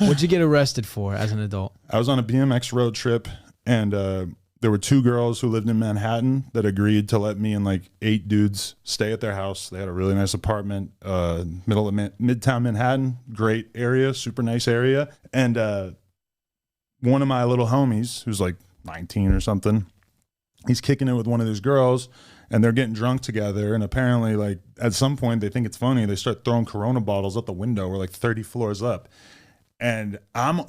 What'd you get arrested for as an adult? I was on a BMX road trip, and there were 2 girls who lived in Manhattan that agreed to let me and like 8 dudes stay at their house. They had a really nice apartment, middle of Midtown Manhattan, great area, super nice area. And one of my little homies, who's like 19 or something, he's kicking it with one of these girls, and they're getting drunk together. And apparently, like, at some point, they think it's funny. They start throwing Corona bottles out the window. We're like 30 floors up. And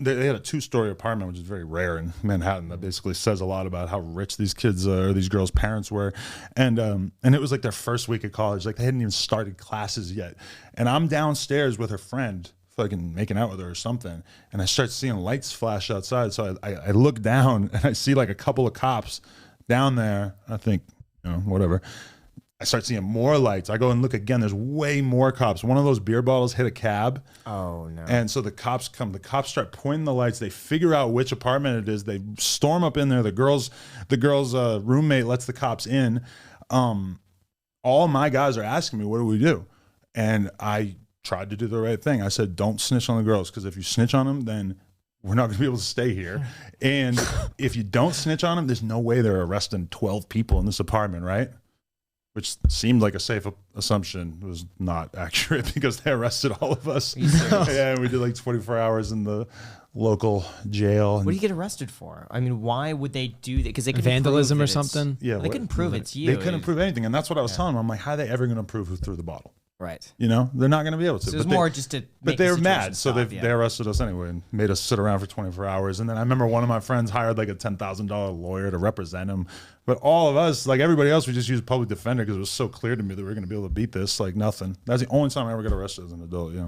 they had a 2-story apartment, which is very rare in Manhattan. That basically says a lot about how rich these kids or these girls' parents were. And it was like their first week of college. Like, they hadn't even started classes yet. And I'm downstairs with her friend, fucking making out with her or something. And I start seeing lights flash outside. So I look down, and I see like a couple of cops down there. I think, whatever. I start seeing more lights. I go and look again. There's way more cops. One of those beer bottles hit a cab. Oh, no. And so the cops come. The cops start pointing the lights. They figure out which apartment it is. They storm up in there. The girl's roommate lets the cops in. All my guys are asking me, what do we do? And I tried to do the right thing. I said, don't snitch on the girls, because if you snitch on them, then we're not going to be able to stay here. And if you don't snitch on them, there's no way they're arresting 12 people in this apartment, right? Which seemed like a safe assumption. It was not accurate, because they arrested all of us. Yeah, we did like 24 hours in the local jail. What do you get arrested for? I mean, why would they do that? Because they can vandalism or something. Yeah, they couldn't prove it's you. They couldn't prove anything, and that's what I was telling them. I'm like, how are they ever going to prove who threw the bottle? Right. They're not going to be able to. So it was more just to. But they were mad, so they arrested us anyway and made us sit around for 24 hours. And then I remember one of my friends hired like a $10,000 lawyer to represent him. But all of us, like everybody else, we just used public defender because it was so clear to me that we were going to be able to beat this like nothing. That's the only time I ever got arrested as an adult. Yeah.